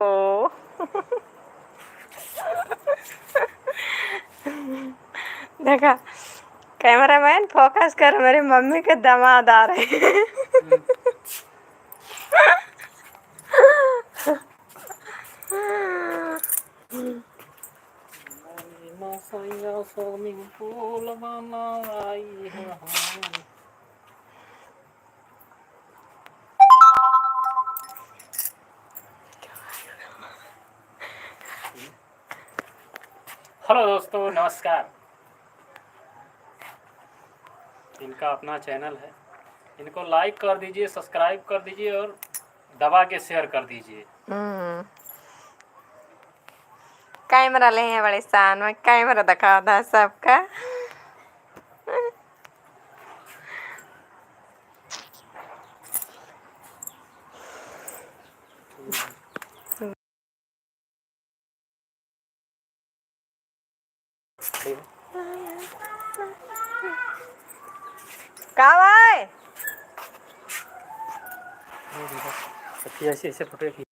ओ देखा, cameraman focus कर, मेरी मम्मी के दामाद आ रहे हैं। स्विमिंग पूल बनाई है। हेलो दोस्तों, नमस्कार। इनका अपना चैनल है, इनको लाइक कर दीजिए, सब्सक्राइब कर दीजिए और दबा के शेयर कर दीजिए। कैमरा ले हैं बड़े शान में, कैमरा दिखा था सबका। कहाँ भाई? ऐसे ऐसे फोटो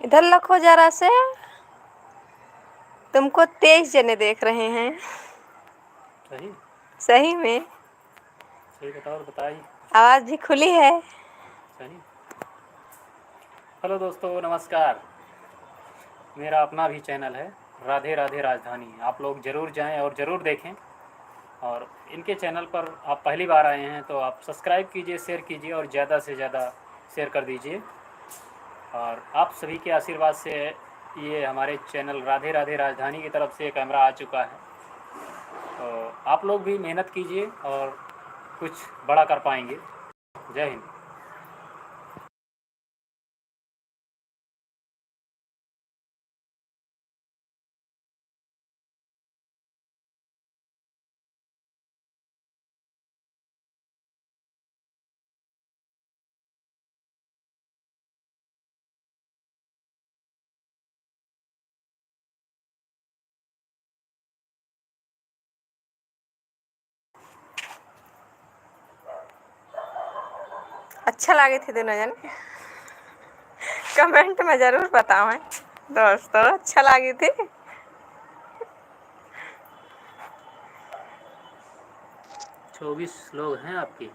इधर लखो जरा से, तुमको 23 जने देख रहे हैं। सही सही में सही बताओ और बताइए। आवाज भी खुली है। सही। हेलो दोस्तों, नमस्कार। मेरा अपना भी चैनल है, राधे राधे राजधानी। आप लोग ज़रूर जाएं और ज़रूर देखें। और इनके चैनल पर आप पहली बार आए हैं तो आप सब्सक्राइब कीजिए, शेयर कीजिए और ज़्यादा से ज़्यादा शेयर कर दीजिए। और आप सभी के आशीर्वाद से ये हमारे चैनल राधे राधे राजधानी की तरफ से कैमरा आ चुका है। तो आप लोग भी मेहनत कीजिए और कुछ बड़ा कर पाएंगे। जय हिंद। अच्छा लगे थे दोनों जने, कमेंट में जरूर बताओ दोस्तों, अच्छा लगी थी। 24 लोग हैं आपके।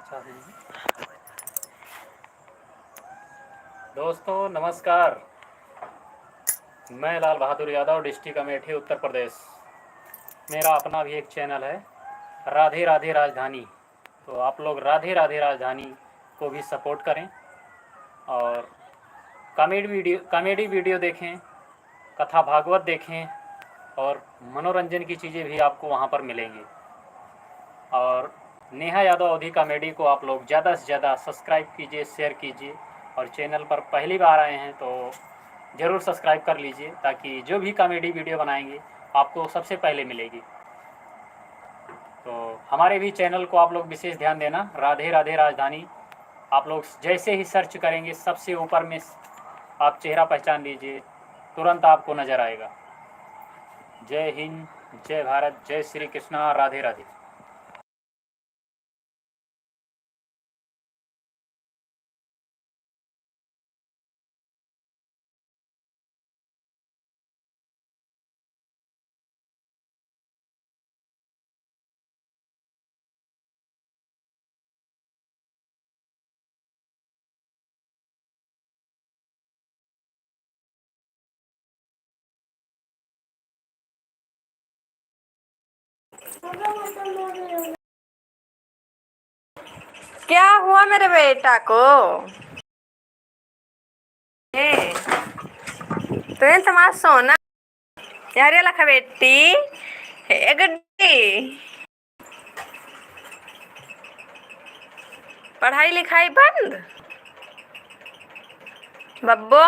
अच्छा है। दोस्तों नमस्कार, मैं लाल बहादुर यादव, डिस्ट्रिक्ट अमेठी, उत्तर प्रदेश। मेरा अपना भी एक चैनल है, राधे राधे राजधानी। तो आप लोग राधे राधे राजधानी को भी सपोर्ट करें और कॉमेडी वीडियो देखें, कथा भागवत देखें और मनोरंजन की चीज़ें भी आपको वहाँ पर मिलेंगी। और नेहा यादव अवधी कॉमेडी को आप लोग ज़्यादा से ज़्यादा सब्सक्राइब कीजिए, शेयर कीजिए, और चैनल पर पहली बार आए हैं तो ज़रूर सब्सक्राइब कर लीजिए, ताकि जो भी कॉमेडी वीडियो बनाएंगे आपको सबसे पहले मिलेगी। तो हमारे भी चैनल को आप लोग विशेष ध्यान देना, राधे राधे राजधानी। आप लोग जैसे ही सर्च करेंगे सबसे ऊपर में आप चेहरा पहचान लीजिए, तुरंत आपको नज़र आएगा। जय हिंद, जय भारत, जय श्री कृष्णा, राधे राधे। क्या हुआ मेरे बेटा को? ए, तुम्हें तुम्हारा सोना यार, ये लखा बेटी, ए गुड्डी, पढ़ाई लिखाई बंद बब्बो।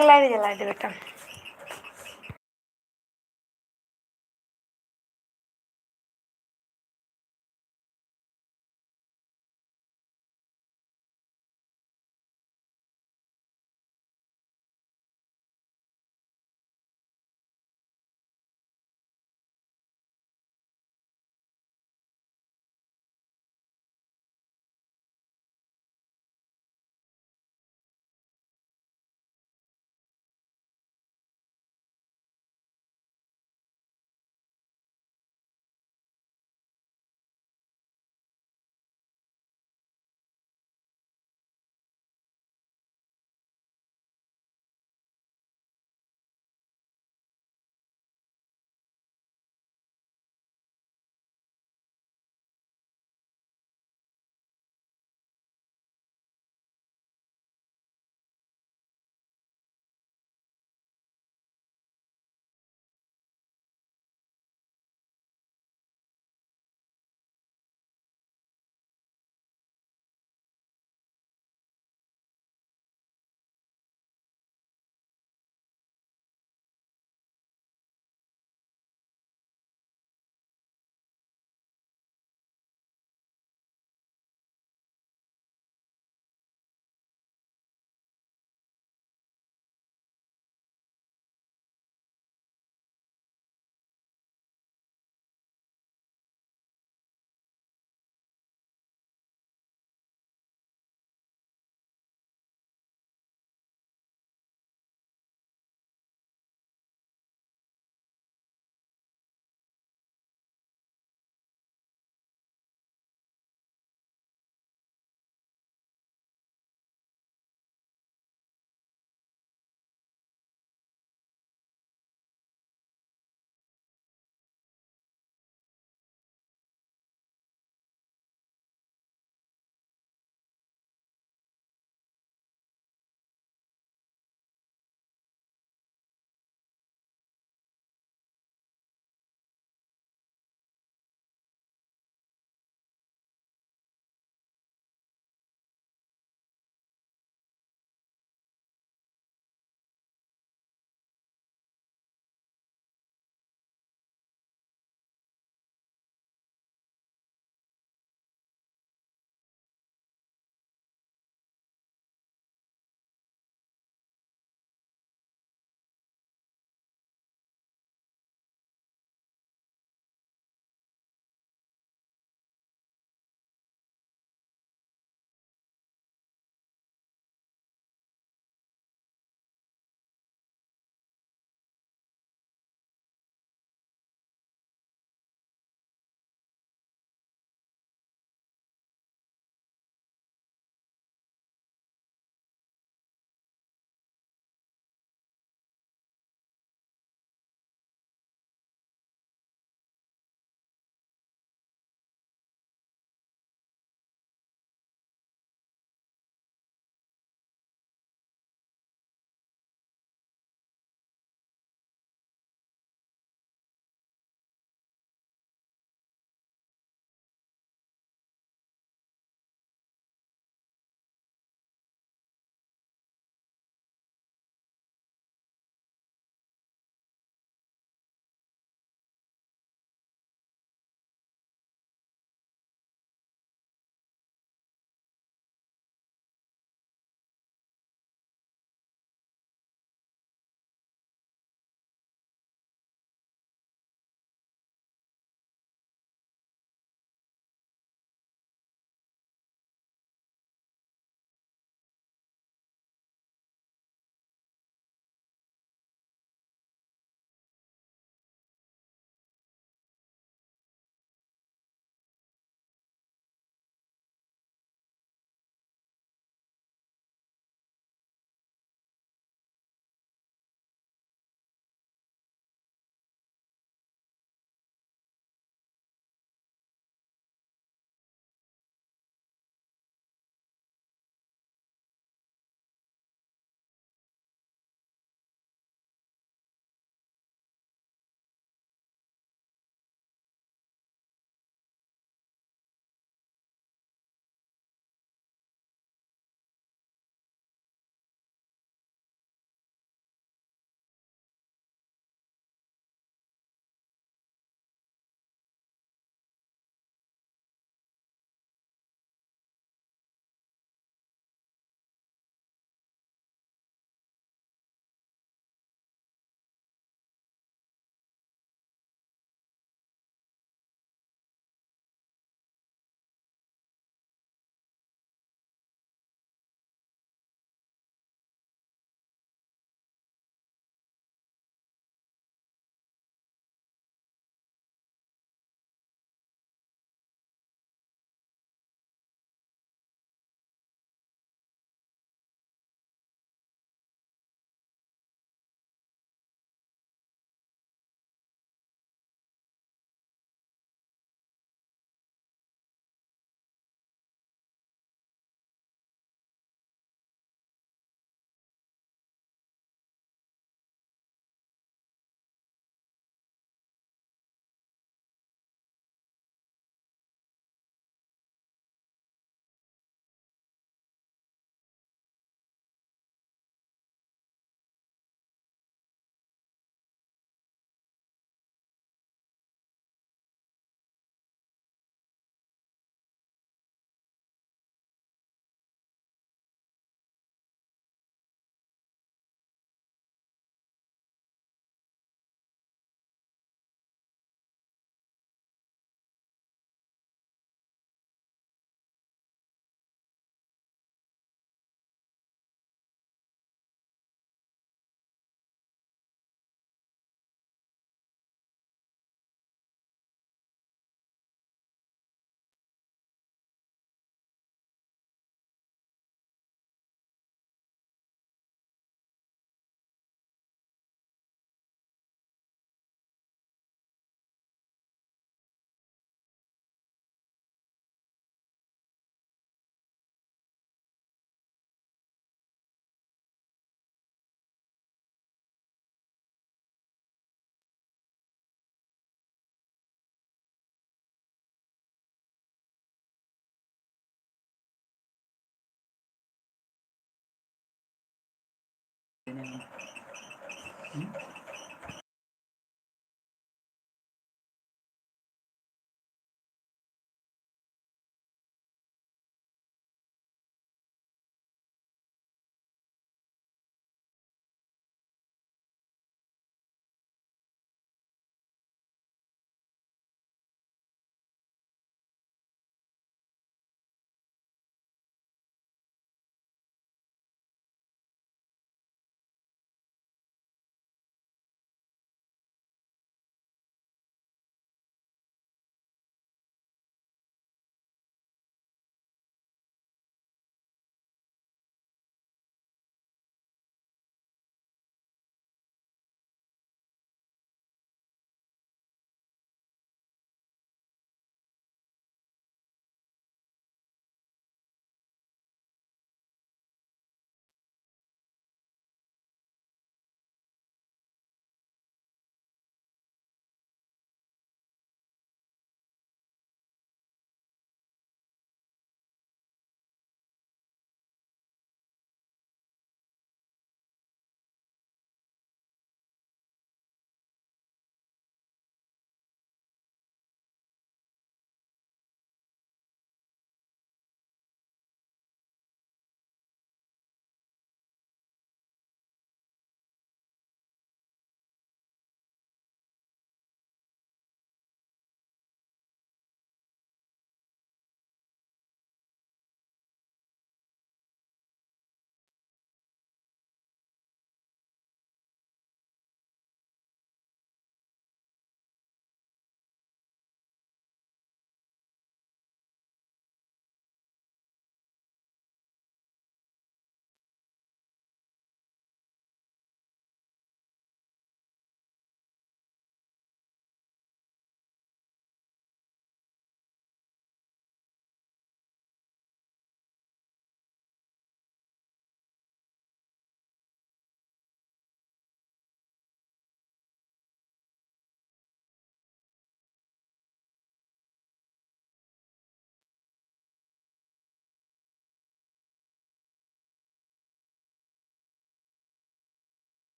लाइट जला दे बेटा।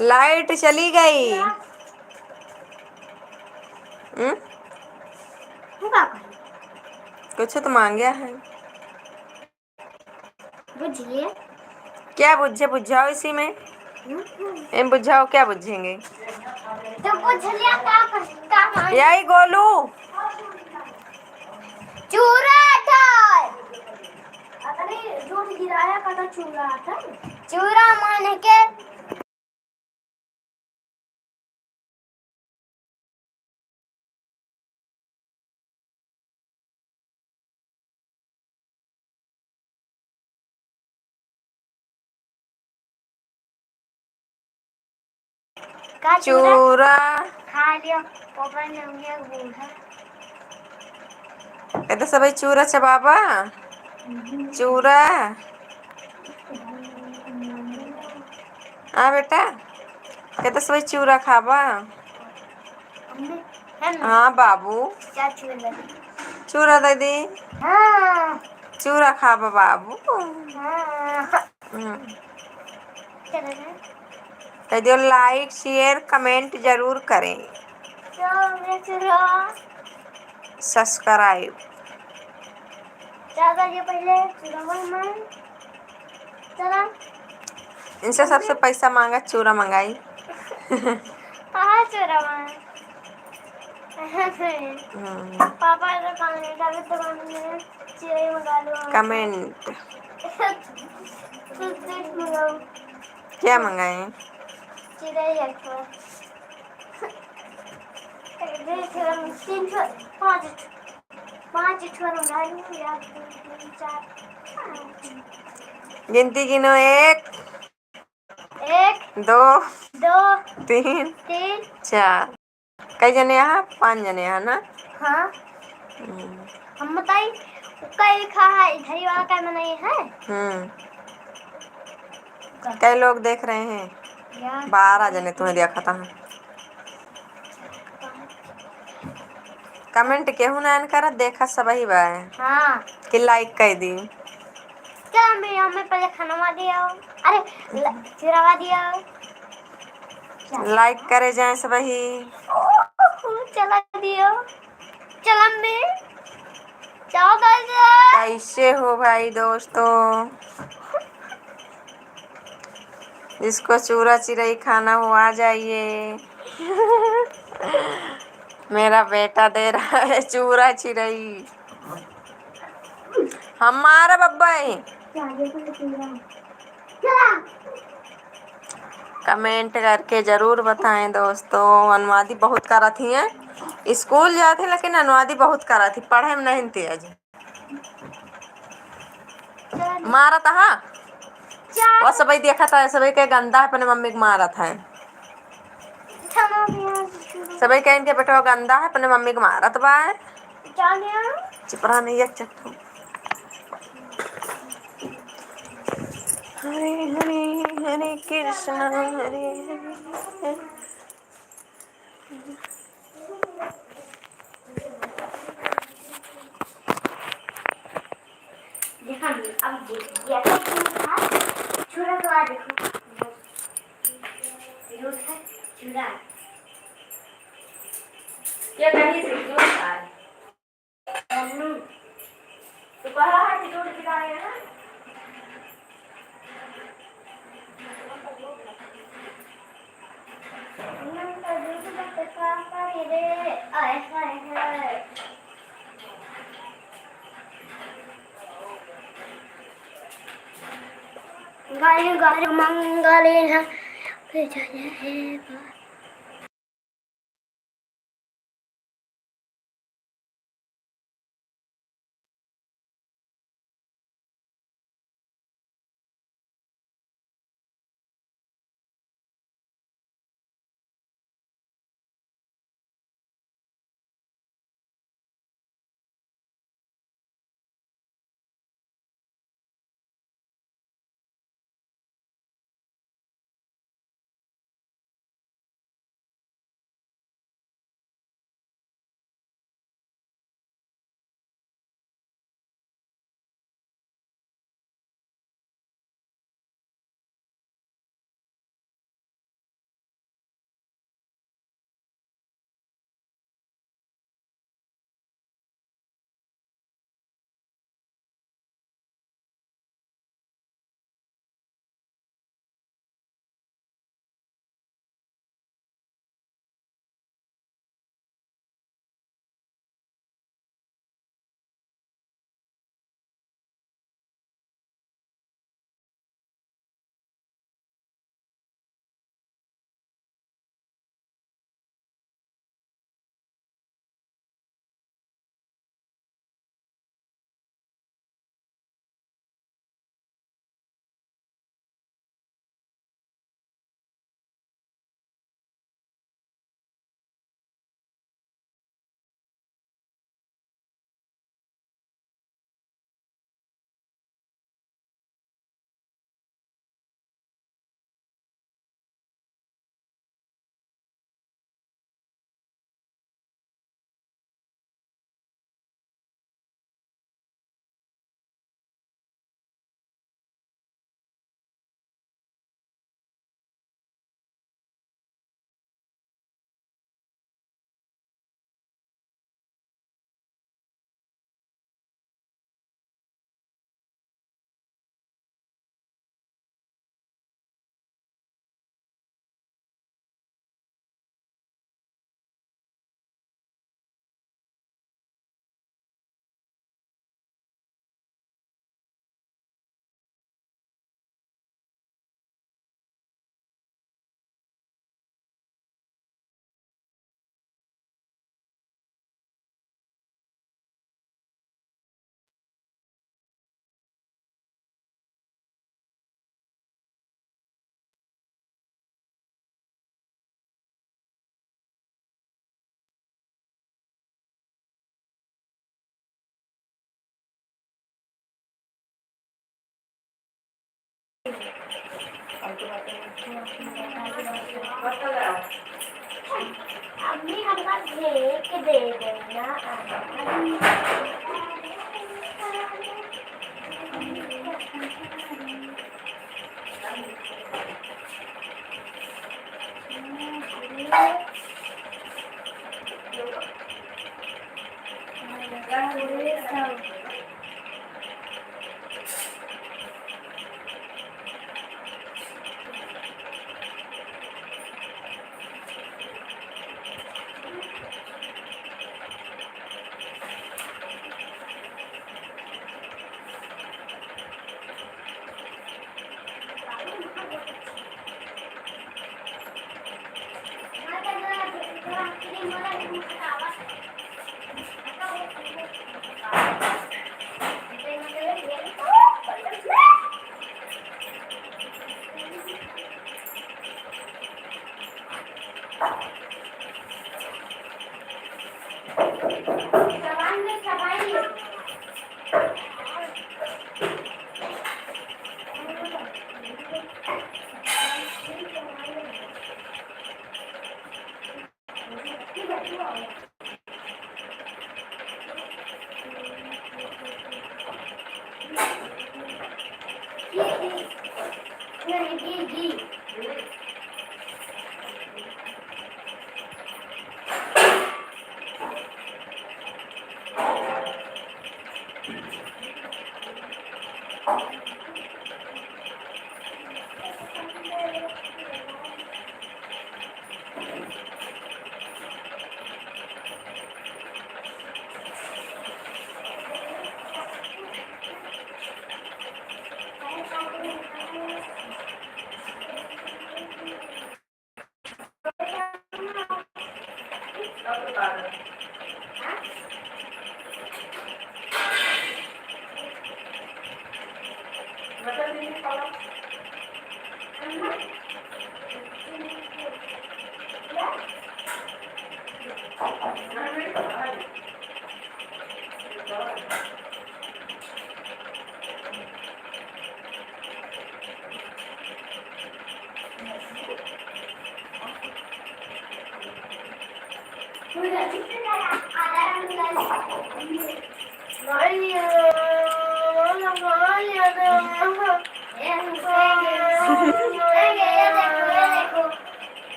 लाइट चली गई। कुछ तो मांगा है। बुझिए क्या बुझे? बुझाओ इसी में। इन बुझाओ, क्या बुझेंगे? तो बुझ लिया का मांग यही गोलू। चूरा था। अतने झूठ गिराया का चूरा था। चूरा माने के का चूरा। खा लिया पापा ने उंगलियां बूढ़ा। कहते सब चूरा चबाबा। चूरा। हाँ बेटा, कहते सब चूरा खाबा। हाँ बाबू, क्या चूरा? चूरा दे दी। हाँ चूरा खाबा बाबू। हाँ कह दियो लाइक शेयर कमेंट जरूर करें। सब्सक्राइब। ज्यादा ये पहले चूरा चला इनसे सबसे पैसा मांगा, चूरा मंगाई। हाँ चूरा पापा दुकान में चिड़ै मंगा लो। कमेंट। मंगाओ। क्या मंगाए? चिड़ै तीन पाँच मंगा लूँ या 3 4 गिनती गिनो। 1 1 2 2 3 3 4। कई जने यहाँ? 5 जने यहाँ ना। हाँ हम बताई कई लिखा है इधर ही वाला क्या मनाई है। कई लोग देख रहे हैं? 12 जने तुम्हें देखा था। कमेंट केहू ना कर देखा सब ही बा हाँ कि लाइक कर दी। चल मैं हमें पहले खाना दिया अरे चिरावा दिया लाइक करे जाए सब ही। चला दियो चला मैं जाओ कैसे हो भाई दोस्तों? जिसको चूरा चिरई खाना हो आ जाइए। मेरा बेटा दे रहा है चूरा चिरई। हमारा बब्बा है। कमेंट करके जरूर बताएं दोस्तों। अनुवादी बहुत करा थी है, स्कूल जाते लेकिन अनुवादी बहुत करा थी, पढ़े में नहीं तेज। मारा था वो सबई देखा था, सबई के गंदा अपने मम्मी को मारा था। सबई कह इनके बेटा गंदा है अपने मम्मी को मारा तो बा चिपरा नहीं है चट्टू। हरे हरे हरे कृष्ण हरे हरे। देखा अब देखो छुरा तो आ देखो छुरा ये कहीं से क्यों है? तो कहा है कि दूध पिलाए है ना। गाड़ी गाड़ी मंगले है फिर जाएगा अम्मी हमका देख दे देना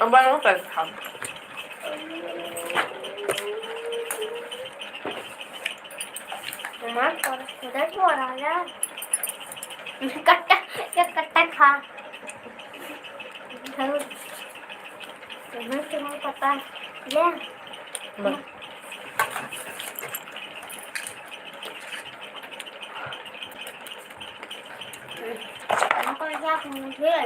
अब बनाओ कर खा कट्टा या कट्टा खा तुम्हें पता ले बस मुझे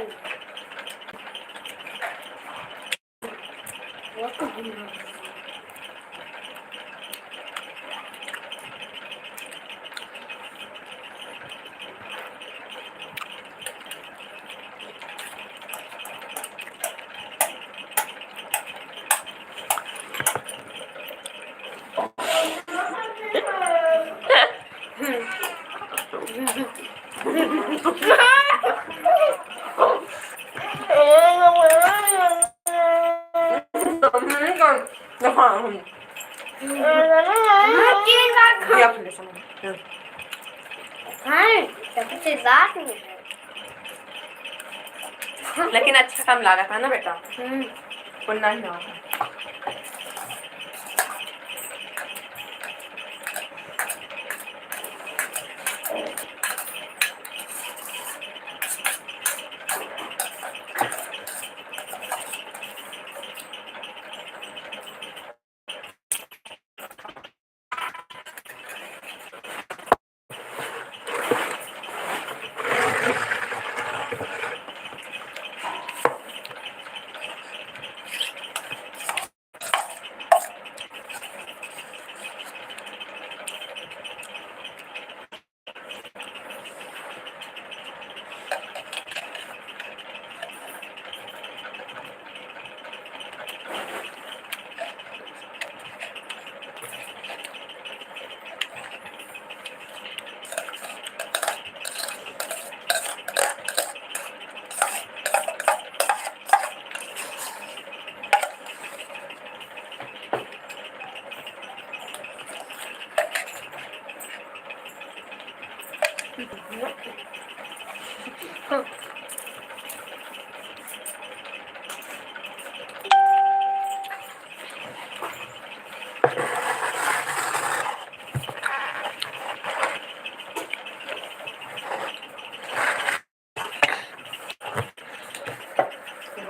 लेकिन अच्छा कम लगा था ना बेटा उतना ही हुआ था।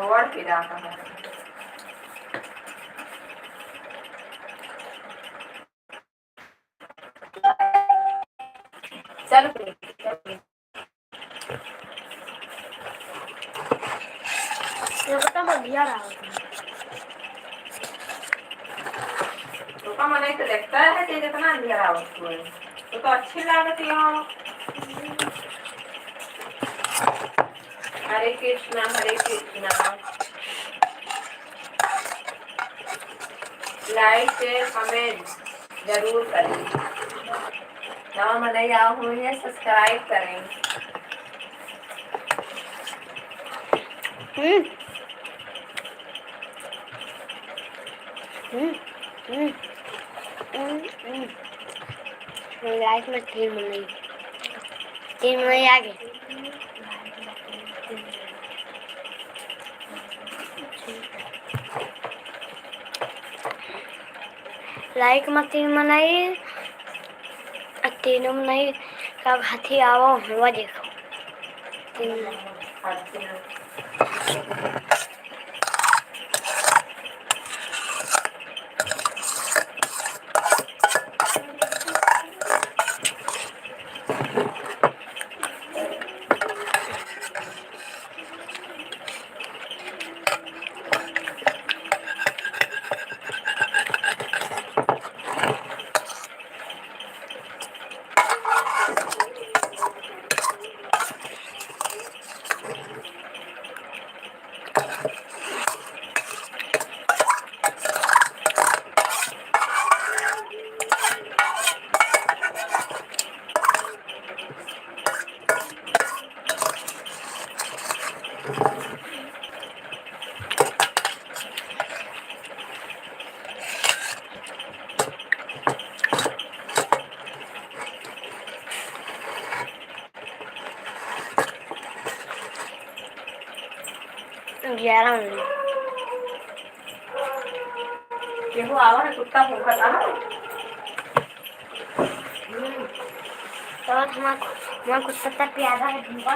गोड़ पिला है। चल ये बता बढ़िया रहा तो का मन तो देखता है कि जितना अंधेरा वस्तु है तो अच्छी लागती हो। हरे कृष्णा हरे कृष्णा। लाइक शेयर कमेंट जरूर करें। नवा मनैया हुई है सब्सक्राइब करें। लाइफ में 3 महीने आगे लाइक में 3 मनाई 3 मनाई कब हाथी आओ हुआ देखो 3 11 महीने देखो आवा है कुत्ता भूखा था ना। तो हमारा कुत्ता प्यारा है भूखा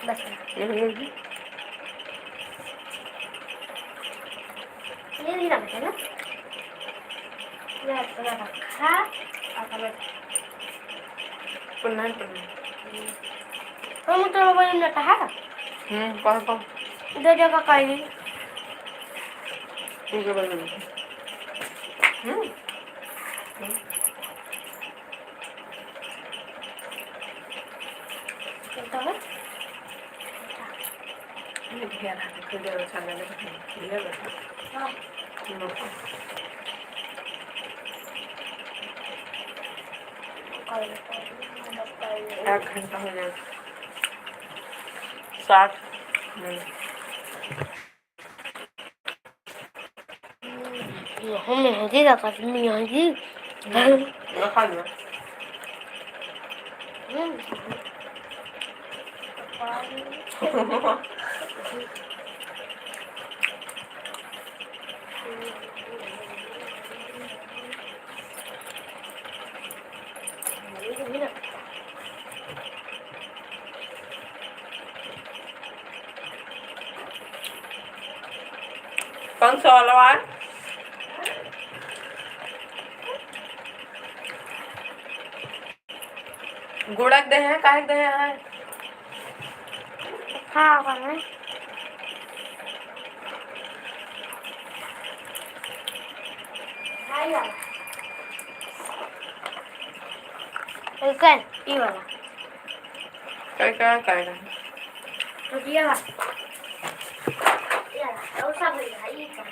बस ये मिलेगी ये नहीं लगता ना ये थोड़ा रखा और पुन्हा हम तो मोबाइल में कहा कौन दो जगह कहीं ठीक है बोल चलता है ये ढेर है खुद अच्छा लगे ये बता हाँ एक घंटा हो जाएगा 60 हमने हजी रखा तुमने हजी खा लिया कौन सा वाला है गुड़क दे हैं काहे दे हैं हाँ करना कल ये वाला क्या करेगा तो ये वाला और सब ये कर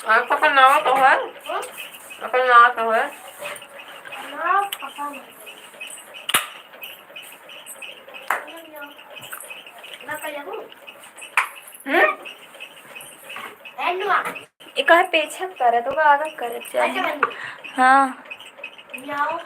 आपका अपन नावा तो है अपन नावा तो है ना पता नहीं ना कल जाऊँ एंडवा एक पेछक करे तो आगे करे अच्छा हाँ जाओ